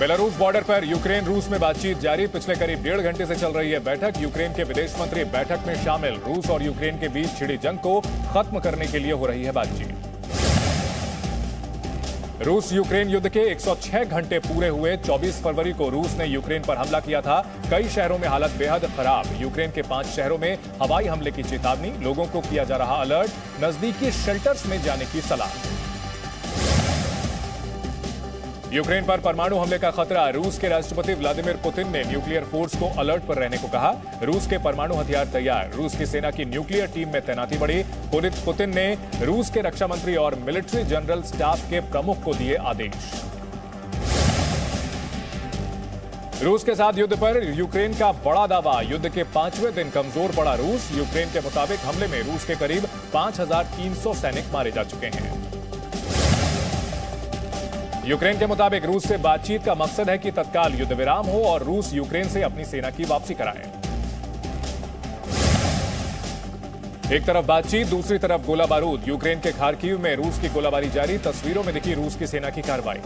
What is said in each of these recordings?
Belarus border पर Ukraine रूस में बातचीत जारी। पिछले करीब 1.5 घंटे से चल रही है बैठक। यूक्रेन के विदेश मंत्री बैठक में शामिल। रूस और यूक्रेन के बीच छिड़ी जंग को खत्म करने के लिए हो रही है बातचीत। रूस यूक्रेन युद्ध के 106 घंटे पूरे हुए। 24 फरवरी को रूस ने यूक्रेन पर हमला किया था। कई शहरों में हालत बेहद खराब। यूक्रेन के 5 शहरों में हवाई हमले की चेतावनी। लोगों को किया जा रहा अलर्ट। नजदीकी शेल्टर्स में जाने की सलाह। यूक्रेन पर परमाणु हमले का खतरा। रूस के राष्ट्रपति व्लादिमीर पुतिन ने न्यूक्लियर फोर्स को अलर्ट पर रहने को कहा। रूस के परमाणु हथियार तैयार। रूस की सेना की न्यूक्लियर टीम में तैनाती बढ़ी। पुतिन ने रूस के रक्षा मंत्री और मिलिट्री जनरल स्टाफ के प्रमुख को दिए आदेश। रूस के साथ युद्ध पर यूक्रेन का बड़ा दावा। युद्ध के 5वें दिन कमजोर पड़ा रूस। यूक्रेन के मुताबिक हमले में रूस के करीब 5300 सैनिक मारे जा चुके हैं। यूक्रेन के मुताबिक रूस से बातचीत का मकसद है कि तत्काल युद्ध विराम हो और रूस यूक्रेन से अपनी सेना की वापसी कराए। एक तरफ बातचीत, दूसरी तरफ गोला बारूद। यूक्रेन के खार्किव में रूस की गोलाबारी जारी। तस्वीरों में दिखी रूस की सेना की कार्रवाई।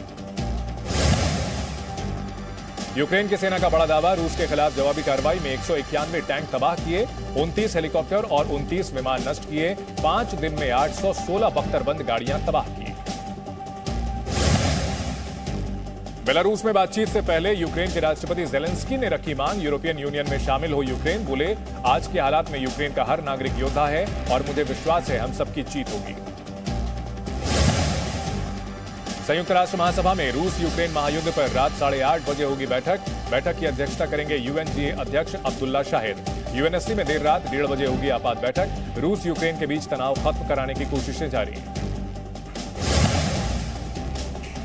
यूक्रेन की सेना का बड़ा दावा। रूस के खिलाफ जवाबी कार्रवाई में 191 टैंक तबाह किए। 29 हेलीकॉप्टर और 29 विमान नष्ट किए। 5 दिन में 816 बख्तरबंद गाड़ियां तबाह की। बेलारूस में बातचीत से पहले यूक्रेन के राष्ट्रपति जेलेंस्की ने रखी मांग। यूरोपियन यूनियन में शामिल हो यूक्रेन। बोले, आज के हालात में यूक्रेन का हर नागरिक योद्धा है और मुझे विश्वास है हम सबकी जीत होगी। संयुक्त राष्ट्र महासभा में रूस यूक्रेन महायुद्ध पर रात 8:30 बजे होगी बैठक। बैठक की अध्यक्षता करेंगे यूएनजीए अध्यक्ष अब्दुल्ला शाहिद। यूएनएससी में देर रात 1:30 बजे होगी आपात बैठक। रूस यूक्रेन के बीच तनाव खत्म कराने की कोशिशें जारी।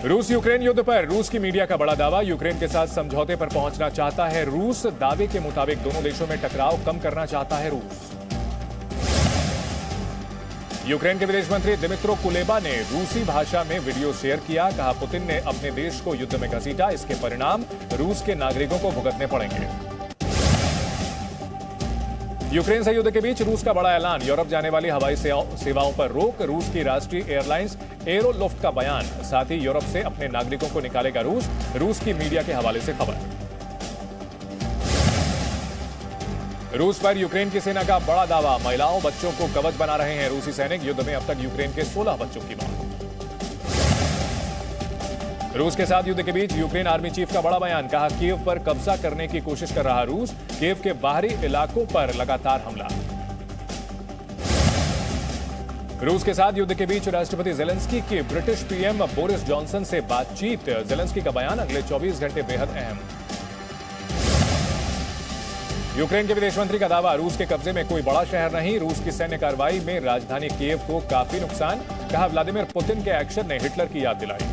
रूस यूक्रेन युद्ध पर रूस की मीडिया का बड़ा दावा। यूक्रेन के साथ समझौते पर पहुंचना चाहता है रूस। दावे के मुताबिक दोनों देशों में टकराव कम करना चाहता है रूस। यूक्रेन के विदेश मंत्री दिमित्रो कुलेबा ने रूसी भाषा में वीडियो शेयर किया। कहा, पुतिन ने अपने देश को युद्ध में घसीटा। इसके परिणाम रूस के नागरिकों को भुगतने पड़ेंगे। यूक्रेन से युद्ध के बीच रूस का बड़ा ऐलान। यूरोप जाने वाली हवाई सेवाओं पर रोक। रूस की राष्ट्रीय एयरलाइंस एरोलुफ्ट का बयान। साथ ही यूरोप से अपने नागरिकों को निकालेगा रूस। रूस की मीडिया के हवाले से खबर। रूस पर यूक्रेन की सेना का बड़ा दावा। महिलाओं बच्चों को कवच बना रहे हैं रूसी सैनिक। युद्ध में अब तक यूक्रेन के 16 बच्चों की मौत। रूस के साथ युद्ध के बीच यूक्रेन आर्मी चीफ का बड़ा बयान। कहा, कीव पर कब्जा करने की कोशिश कर रहा रूस। कीव के बाहरी इलाकों पर लगातार हमला। रूस के साथ युद्ध के बीच राष्ट्रपति जेलेंस्की की ब्रिटिश पीएम बोरिस जॉनसन से बातचीत। जेलेंस्की का बयान, अगले 24 घंटे बेहद अहम। यूक्रेन के विदेश मंत्री का दावा। रूस के कब्जे में कोई बड़ा शहर नहीं। रूस की सैन्य कार्रवाई में राजधानी कीव को काफी नुकसान। कहा, व्लादिमीर पुतिन के एक्शन ने हिटलर की याद दिलाई।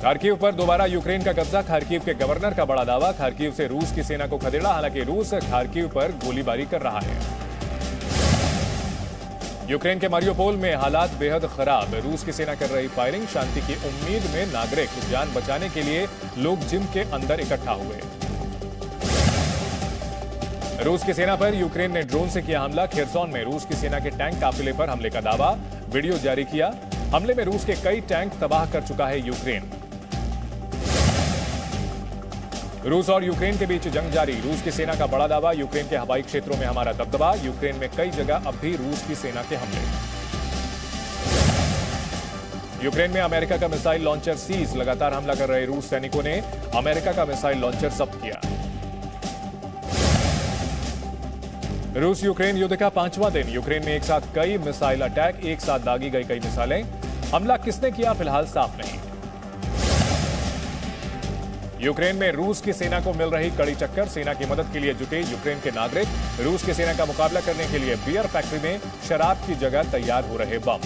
खार्किव पर दोबारा यूक्रेन का कब्जा। खार्किव के गवर्नर का बड़ा दावा। खार्किव से रूस की सेना को खदेड़ा। हालांकि रूस खार्किव पर गोलीबारी कर रहा है। यूक्रेन के मारियोपोल में हालात बेहद खराब। रूस की सेना कर रही फायरिंग। शांति की उम्मीद में नागरिक जान बचाने के लिए लोग जिम के अंदर इकट्ठा हुए। रूस की सेना पर यूक्रेन ने ड्रोन से किया हमला। खेरसॉन में रूस की सेना के टैंक काफिले पर हमले का दावा। वीडियो जारी किया। हमले में रूस के कई टैंक तबाह कर चुका है यूक्रेन। रूस और यूक्रेन के बीच जंग जारी। रूस की सेना का बड़ा दावा। यूक्रेन के हवाई क्षेत्रों में हमारा दबदबा। यूक्रेन में कई जगह अब भी रूस की सेना के हमले। यूक्रेन में अमेरिका का मिसाइल लॉन्चर सीज। लगातार हमला कर रहे रूस सैनिकों ने अमेरिका का मिसाइल लॉन्चर जब्त किया। रूस यूक्रेन युद्ध का 5वां दिन। यूक्रेन में एक साथ कई मिसाइल अटैक। एक साथ दागी गई कई मिसाइलें। हमला किसने किया, फिलहाल साफ नहीं। यूक्रेन में रूस की सेना को मिल रही कड़ी टक्कर। सेना की मदद के लिए जुटे यूक्रेन के नागरिक। रूस की सेना का मुकाबला करने के लिए बियर फैक्ट्री में शराब की जगह तैयार हो रहे बम।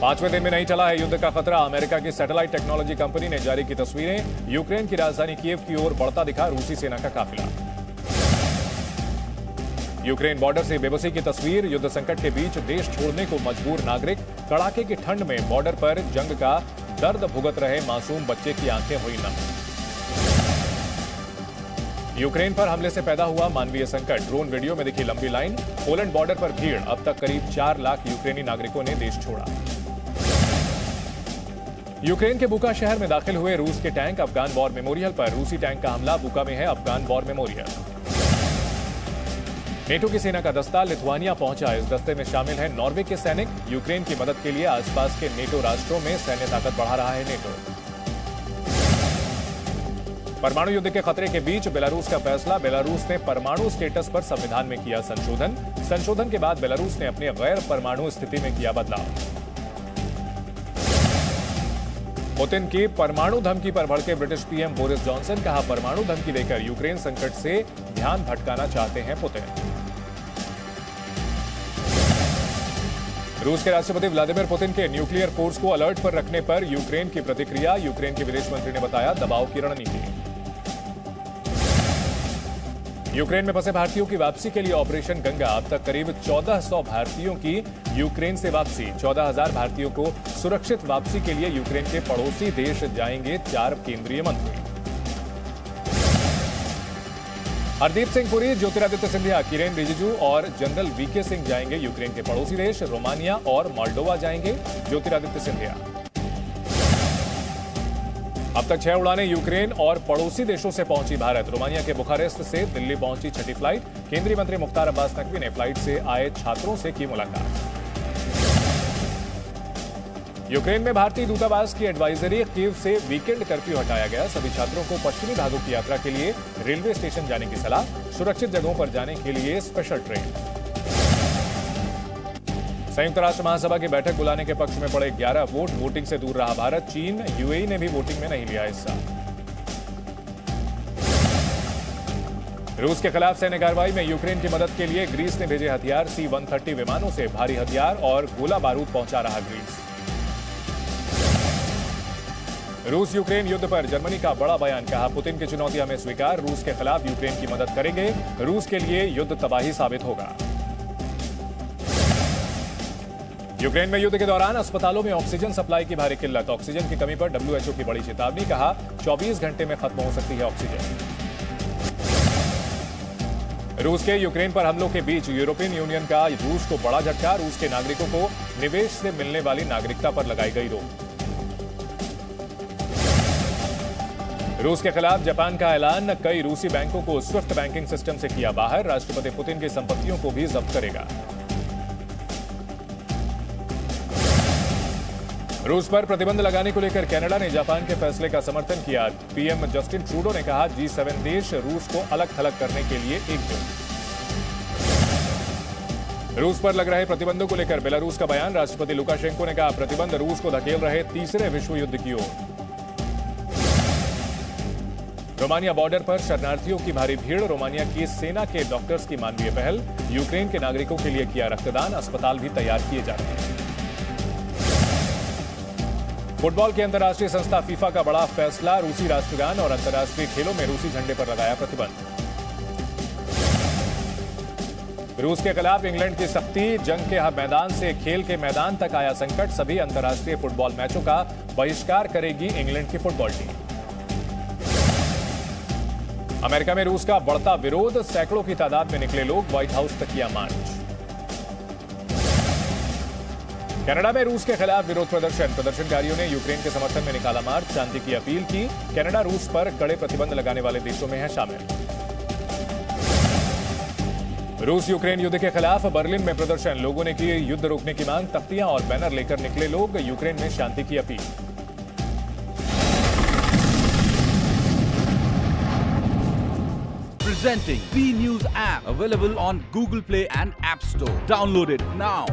5वें दिन में नहीं टला है युद्ध का खतरा। अमेरिका की सैटेलाइट टेक्नोलॉजी कंपनी ने जारी की तस्वीरें। यूक्रेन की राजधानी कीव की ओर बढ़ता दिखा रूसी सेना का काफिला। यूक्रेन बॉर्डर से बेबसी की तस्वीर। युद्ध संकट के बीच देश छोड़ने को मजबूर नागरिक। कड़ाके की ठंड में बॉर्डर पर जंग का दर्द भुगत रहे मासूम बच्चे की आंखें हुई नम। यूक्रेन पर हमले से पैदा हुआ मानवीय संकट। ड्रोन वीडियो में दिखी लंबी लाइन। पोलैंड बॉर्डर पर भीड़। अब तक करीब 4 लाख यूक्रेनी नागरिकों ने देश छोड़ा। यूक्रेन के बुका शहर में दाखिल हुए रूस के टैंक, अफगान वॉर मेमोरियल पर रूसी टैंक का हमला। बुका में है अफगान वॉर मेमोरियल। नेटो की सेना का दस्ता लिथुआनिया पहुंचा। इस दस्ते में शामिल हैं नॉर्वे के सैनिक। यूक्रेन की मदद के लिए आसपास के नेटो राष्ट्रों में सैन्य ताकत बढ़ा रहा है नेटो। परमाणु युद्ध के खतरे के बीच बेलारूस का फैसला। बेलारूस ने परमाणु स्टेटस पर संविधान में किया संशोधन। संशोधन के बाद बेलारूस ने अपनी गैर परमाणु स्थिति में किया बदलाव। पुतिन की परमाणु धमकी पर भड़के ब्रिटिश पीएम बोरिस जॉनसन। कहा, परमाणु धमकी देकर यूक्रेन संकट से ध्यान भटकाना चाहते हैं पुतिन। रूस के राष्ट्रपति व्लादिमीर पुतिन के न्यूक्लियर फोर्स को अलर्ट पर रखने पर यूक्रेन की प्रतिक्रिया। यूक्रेन के विदेश मंत्री ने बताया, दबाव की रणनीति। यूक्रेन में फंसे भारतीयों की वापसी के लिए ऑपरेशन गंगा। अब तक करीब 1400 भारतीयों की यूक्रेन से वापसी। 14,000 भारतीयों को सुरक्षित वापसी के लिए यूक्रेन के पड़ोसी देश जाएंगे 4 केंद्रीय मंत्री। हरदीप सिंह पुरी, ज्योतिरादित्य सिंधिया, किरेन रिजिजू और जनरल वीके सिंह जाएंगे यूक्रेन के पड़ोसी देश। रोमानिया और मोल्डोवा जाएंगे ज्योतिरादित्य सिंधिया। अब तक 6 उड़ानें यूक्रेन और पड़ोसी देशों से पहुंची भारत। रोमानिया के बुखारेस्ट से दिल्ली पहुंची छठी फ्लाइट। केंद्रीय मंत्री मुख्तार अब्बास नकवी ने फ्लाइट से आए छात्रों से की मुलाकात। यूक्रेन में भारतीय दूतावास की एडवाइजरी। कीव से वीकेंड कर्फ्यू हटाया गया। सभी छात्रों को पश्चिमी भागों की यात्रा के लिए रेलवे स्टेशन जाने की सलाह। सुरक्षित जगहों पर जाने के लिए स्पेशल ट्रेन। संयुक्त राष्ट्र महासभा की बैठक बुलाने के पक्ष में पड़े 11 वोट। वोटिंग से दूर रहा भारत। चीन, यूएई ने भी वोटिंग में नहीं लिया हिस्सा। रूस के खिलाफ सैन्य कार्रवाई में यूक्रेन की मदद के लिए ग्रीस ने भेजे हथियार। C-130 विमानों से भारी हथियार और गोला बारूद पहुंचा रहा ग्रीस। रूस यूक्रेन युद्ध पर जर्मनी का बड़ा बयान। कहा, पुतिन की चुनौती हमें स्वीकार। रूस के खिलाफ यूक्रेन की मदद करेंगे। रूस के लिए युद्ध तबाही साबित होगा। यूक्रेन में युद्ध के दौरान अस्पतालों में ऑक्सीजन सप्लाई की भारी किल्लत। ऑक्सीजन की कमी पर WHO की बड़ी चेतावनी। कहा, 24 घंटे में खत्म हो सकती है ऑक्सीजन। रूस के यूक्रेन पर हमलों के बीच यूरोपियन यूनियन का रूस को बड़ा झटका। रूस के नागरिकों को निवेश से मिलने वाली नागरिकता पर लगाई गई रोक। रूस के खिलाफ जापान का ऐलान। कई रूसी बैंकों को स्विफ्ट बैंकिंग सिस्टम से किया बाहर। राष्ट्रपति पुतिन की संपत्तियों को भी जब्त करेगा। रूस पर प्रतिबंध लगाने को लेकर कनाडा ने जापान के फैसले का समर्थन किया। पीएम जस्टिन ट्रूडो ने कहा, G7 देश रूस को अलग थलग करने के लिए एकजुट। रूस पर लग रहे प्रतिबंधों को लेकर बेलारूस का बयान। राष्ट्रपति लुकाशेंको ने कहा, प्रतिबंध रूस को धकेल रहे तीसरे विश्व युद्ध की ओर। रोमानिया बॉर्डर पर शरणार्थियों की भारी भीड़। रोमानिया की सेना के डॉक्टर्स की मानवीय पहल। यूक्रेन के नागरिकों के लिए किया रक्तदान। अस्पताल भी तैयार किए जा रहे हैं। फुटबॉल की अंतर्राष्ट्रीय संस्था फीफा का बड़ा फैसला। रूसी राष्ट्रगान और अंतर्राष्ट्रीय खेलों में रूसी झंडे पर लगाया प्रतिबंध। रूस के खिलाफ इंग्लैंड की सख्ती। जंग के मैदान से खेल के मैदान तक आया संकट। सभी अंतर्राष्ट्रीय फुटबॉल मैचों का बहिष्कार करेगी इंग्लैंड की फुटबॉल टीम। अमेरिका में रूस का बढ़ता विरोध। सैकड़ों की तादाद में निकले लोग। व्हाइट हाउस तक किया मार्च। कनाडा में रूस के खिलाफ विरोध प्रदर्शन। प्रदर्शनकारियों ने यूक्रेन के समर्थन में निकाला मार्च। शांति की अपील की। कनाडा रूस पर कड़े प्रतिबंध लगाने वाले देशों में है शामिल। रूस यूक्रेन युद्ध के खिलाफ बर्लिन में प्रदर्शन। लोगों ने की युद्ध रोकने की मांग। तख्तियां और बैनर लेकर निकले लोग। यूक्रेन में शांति की appeal. Presenting B News app, available on Google Play and App Store. Download it now.